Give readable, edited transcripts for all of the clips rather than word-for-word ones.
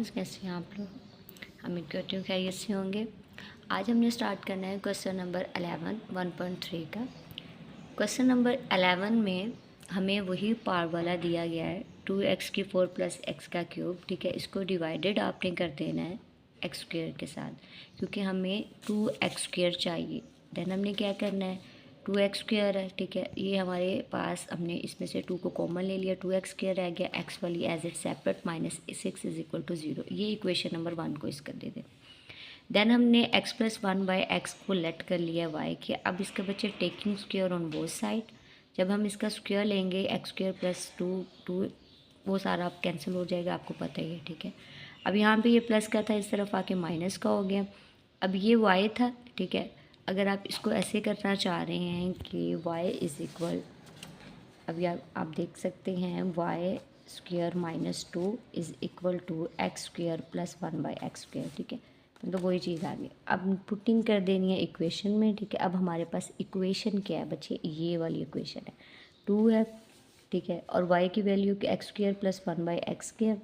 Students, कैसे हैं आप लोग। उम्मीद करती हूँ खैरियत से होंगे। आज हमने स्टार्ट करना है क्वेश्चन नंबर 11 1.3 का। क्वेश्चन नंबर 11 में हमें वही पार वाला दिया गया है 2x की 4 + x का क्यूब। ठीक है, इसको डिवाइडेड आपने कर देना है एक्स स्क्वेयर के साथ, क्योंकि हमें 2x² चाहिए। देन हमने क्या करना है, 2x² है। ठीक है, ये हमारे पास हमने इसमें से 2 को कॉमन ले लिया, 2x² रह गया, x वाली एज इट सेपरेट -6 = 0। ये इक्वेशन नंबर 1 को इसका दे दें। देन हमने x + 1/x को लेट कर लिया y के। अब इसके बच्चे taking square on both side. जब हम इसका स्क्वेयर लेंगे x² + 2 वो सारा आप कैंसिल हो जाएगा, आपको पता ही है। ठीक है, अब यहाँ पे ये प्लस का था, इस तरफ आके माइनस का हो गया। अब ये y था। ठीक है, अगर आप इसको ऐसे करना चाह रहे हैं कि y = अभी आप देख सकते हैं y² - 2 = x² + 1/x²। ठीक है, तो वही चीज़ आ गई। अब पुटिंग कर देनी है इक्वेशन में। ठीक है, अब हमारे पास इक्वेशन क्या है बच्चे, ये वाली इक्वेशन है 2 है। ठीक है, और y की वैल्यू x² + 1/x²।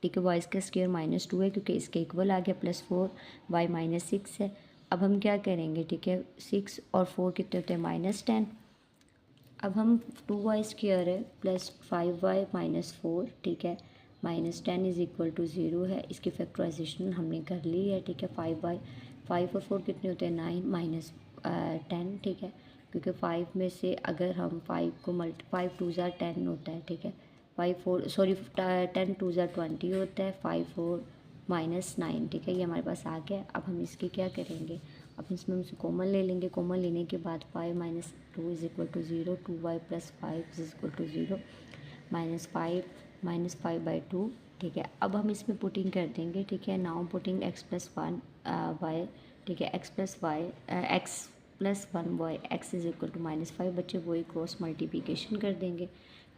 ठीक है, y का स्क्वायर -2 है क्योंकि इसके इक्वल आ गया, +4 y -6 है। अब हम क्या करेंगे, ठीक है, 6 और 4 कितने होते हैं, -10। अब हम 2y² है +5y -4। ठीक है, -10 = 0 है। इसकी फैक्टराइजेशन हमने कर ली है। ठीक है, 5 और 4 कितने होते हैं, 9 -10। ठीक है, क्योंकि 5 में से अगर हम 5 को 5 2 ज़ा 10 होता है। ठीक है, 10 2 ज़ा 20 होता है, 5 और -9। ठीक है, ये हमारे पास आ गया। अब हम इसकी क्या करेंगे, अब इसमें हम कॉमन ले लेंगे। कॉमन लेने के बाद 5 - 2 = 0, 2y + 5 = 0, -5 -5/2। ठीक है, अब हम इसमें पुटिंग कर देंगे। ठीक है, नाउ पुटिंग x + 1 y। ठीक है, x + 1y x = -5। बच्चे वही क्रॉस मल्टीप्लिकेशन कर देंगे।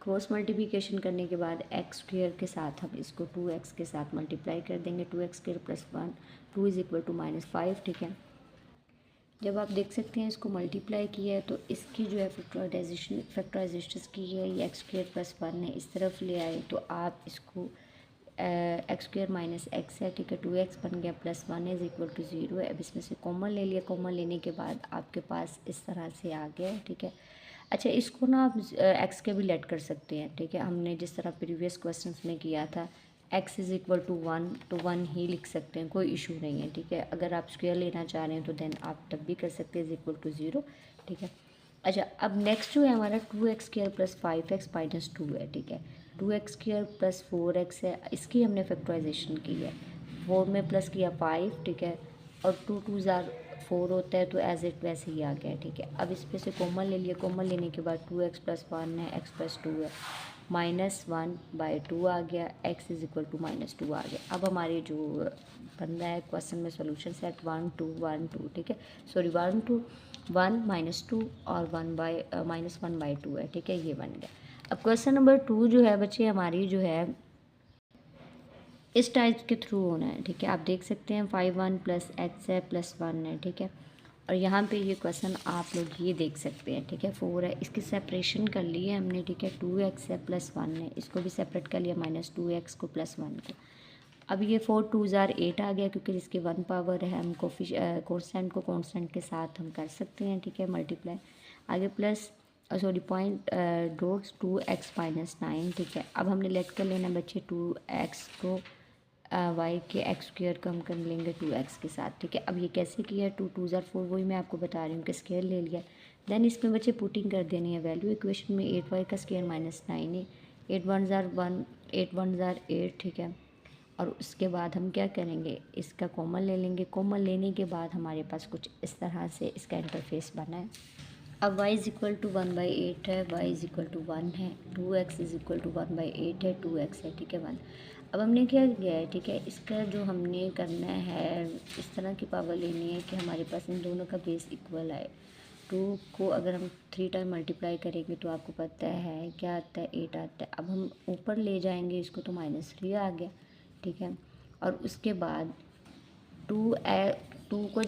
क्रॉस मल्टीप्लिकेशन करने के बाद x² के साथ हम इसको 2x के साथ मल्टीप्लाई कर देंगे। 2x² + 1 2 = -5। ठीक है, जब आप देख सकते हैं इसको मल्टीप्लाई किया है तो इसकी जो है फैक्टराइजेशन की है, ये x² + 1 है, इस तरफ ले आए तो आप इसको x² - x है। ठीक है, 2x बन गया, +1 = 0 है। अब इसमें से कॉमन ले लिया। कॉमन लेने के बाद आपके पास इस तरह से आ गया है। ठीक है, अच्छा, इसको ना आप x के भी लेट कर सकते हैं। ठीक है, हमने जिस तरह प्रीवियस क्वेश्चन में किया था, x = 1 तो 1 ही लिख सकते हैं, कोई इशू नहीं है। ठीक है, अगर आप स्क्वायर लेना चाह रहे हैं तो देन आप तब भी कर सकते हैं, = 0। ठीक है, अच्छा, अब नेक्स्ट जो है हमारा 2x² + 5x - 2 है। ठीक है, 2x² + 4x है, इसकी हमने फैक्टराइजेशन की है। 4 में प्लस किया 5। ठीक है, और 2 2 ज़ार 4 होता है, तो एज इट वैसे ही आ गया। ठीक है, अब इसमें से कॉमन ले लिया। कॉमन लेने के बाद 2x + 1 है, x + 2 है, -1/2 आ गया, x = -2 आ गया। अब हमारी जो बन रहा है क्वेश्चन में सोल्यूशन सेट 1 2 1 2। ठीक है, सॉरी 1 2 1 -2 और -1/2 है। ठीक है, ये बन गया। अब क्वेश्चन नंबर 2 जो है बच्चे हमारी जो है इस टाइप के थ्रू होना है। ठीक है, आप देख सकते हैं 5 1 + x है +1 है। ठीक है, और यहाँ पे ये क्वेश्चन आप लोग ये देख सकते हैं। ठीक है, 4 है, इसकी सेपरेशन कर ली है हमने। ठीक है, 2x है +1 है, इसको भी सेपरेट कर लिया, -2x को +1 को। अब ये 4 2 ज़ार 8 आ गया, क्योंकि जिसकी 1 पावर है, हम कोफिशिएंट को कांस्टेंट के साथ हम कर सकते हैं। ठीक है, मल्टीप्लाई आगे plus sorry point dots 2x - 9। ठीक है, अब हमने लेट कर लेना बच्चे 2x को y के x² को हम कर लेंगे 2x के साथ। ठीक है, अब ये कैसे किया, 2 2 ज़ार 4, वही मैं आपको बता रही हूँ कि स्क्वायर ले लिया। देन इसमें बच्चे पुटिंग कर देनी है वैल्यू इक्वेशन में। 8y का स्क्वायर -9 है, 8 1 ज़ार 1, 8 1 ज़ार 8। ठीक है, और उसके बाद हम क्या करेंगे, इसका कॉमन ले लेंगे। कॉमन लेने के बाद हमारे पास कुछ इस तरह से इसका इंटरफेस बना है। अब y = 1/8 है, y = 1 है, 2x = 1/8 है, 2x है। ठीक है, 1। अब हमने क्या किया है, ठीक है, इसका जो हमने करना है, इस तरह की पावर लेनी है कि हमारे पास इन दोनों का बेस इक्वल आए। 2 को अगर हम 3 टाइम मल्टीप्लाई करेंगे तो आपको पता है क्या आता है, 8 आता है। अब हम ऊपर ले जाएंगे इसको तो -3 आ गया। ठीक है, और उसके बाद 2 को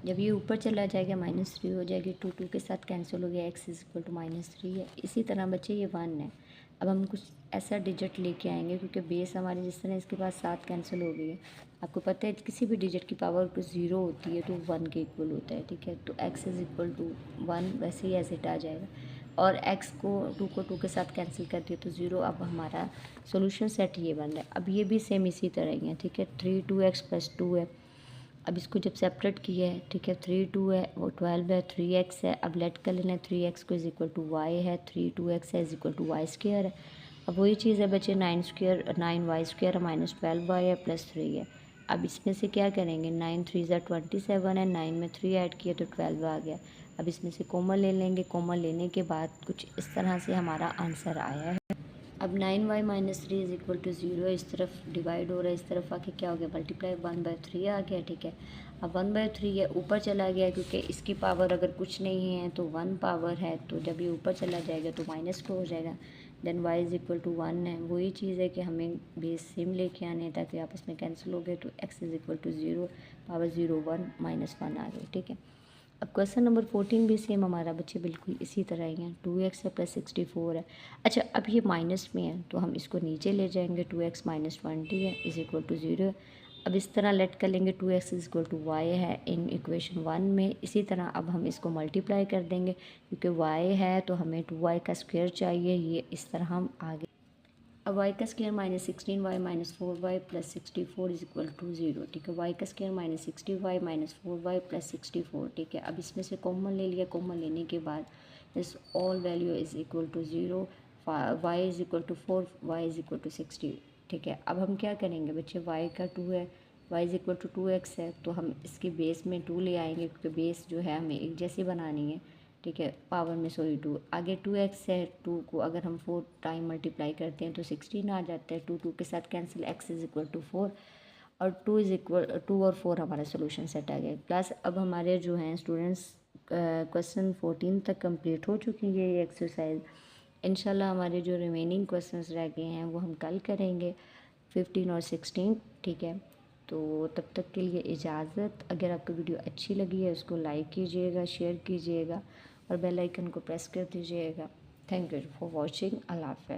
जब ये ऊपर चला जाएगा -3 हो जाएगी, 2 2 के साथ कैंसिल हो गया, x = -3 है। इसी तरह बच्चे ये 1 है, अब हम कुछ ऐसा डिजिट लेके आएंगे, क्योंकि बेस हमारी जिस तरह इसके पास 7 कैंसिल हो गई है। आपको पता है किसी भी डिजिट की पावर को 0 होती है तो 1 के इक्वल होता है, ठीक है। तो x इज़ इक्वल टू 1 वैसे ही एज इट आ जाएगा, और x को 2 के साथ कैंसिल कर दिया तो 0। अब हमारा सोल्यूशन सेट ये बन रहा है। अब ये भी सेम इसी तरह ही है, ठीक है। 3 2x + 2 है। अब इसको जब सेपरेट किया है, ठीक है, 3 2 है, वो 12 है, 3x है। अब लेट कर लेना है 3x को इज इक्वल टू y है, 3 2x है is equal to y square है। अब वही चीज़ है बच्चे, 9y स्क्वायर माइनस 12y है प्लस 3 है। अब इसमें से क्या करेंगे, 9 3 ज़ा 27 है, 9 में 3 ऐड किया तो 12 आ गया। अब इसमें से कॉमन ले लेंगे, कॉमन लेने के बाद कुछ इस तरह से हमारा आंसर आया है। अब 9y - 3 इज इक्वल टू 0 है, इस तरफ डिवाइड हो रहा है, इस तरफ आके क्या हो गया, मल्टीप्लाई 1/3 आ गया, ठीक है। अब 1/3 है ऊपर चला गया, क्योंकि इसकी पावर अगर कुछ नहीं है तो 1 पावर है, तो जब ये ऊपर चला जाएगा तो -2 हो जाएगा। Then y is equal to 1 है। वही चीज़ है कि हमें बेस सेम लेके आने हैं ताकि आपस में कैंसिल हो गए, तो x is equal to 0, power 0 1 -1 आ गई, ठीक है। अब क्वेश्चन नंबर 14 भी सेम हमारा बच्चे बिल्कुल इसी तरह ही है। 2x है प्लस 64 है। अच्छा, अब ये माइनस में है तो हम इसको नीचे ले जाएंगे, 2x - 20 है इज इक्वल टू 0। अब इस तरह लेट कर लेंगे, 2x is equal to y है इन इक्वेशन 1 में। इसी तरह अब हम इसको मल्टीप्लाई कर देंगे, क्योंकि y है तो हमें 2y का स्क्वायर चाहिए। ये इस तरह हम आगे, अब y का square -16y - 4y + 64 is equal to 0, ठीक है। y का स्क्वायर -60y - 4y + 64, ठीक है। अब इसमें से कॉमन ले लिया, कॉमन लेने के बाद इस all value is equal to 0, y is equal to 4, y is equal to 60, ठीक है। अब हम क्या करेंगे बच्चे, y का 2 है, y is equal to 2x है, तो हम इसके बेस में 2 ले आएंगे, क्योंकि बेस जो है हमें एक जैसी बनानी है, ठीक है। पावर में सॉरी 2 आगे 2x है, 2 को अगर हम 4 टाइम मल्टीप्लाई करते हैं तो 16 आ जाता है। 2 2 के साथ cancel, x is equal to 4, और 2 और 4 हमारा सोल्यूशन सेट आ गया। क्लास अब हमारे जो हैं स्टूडेंट्स क्वेश्चन 14 तक कंप्लीट हो चुकी है ये एक्सरसाइज। इंशाल्लाह हमारे जो रिमेनिंग क्वेश्चंस रह गए हैं वो हम कल करेंगे, 15 और 16, ठीक है। तो तब तक के लिए इजाज़त। अगर आपको वीडियो अच्छी लगी है उसको लाइक कीजिएगा, शेयर कीजिएगा और बेल आइकन को प्रेस कर दीजिएगा। Thank you for watching. अल्लाह हाफ़िज़।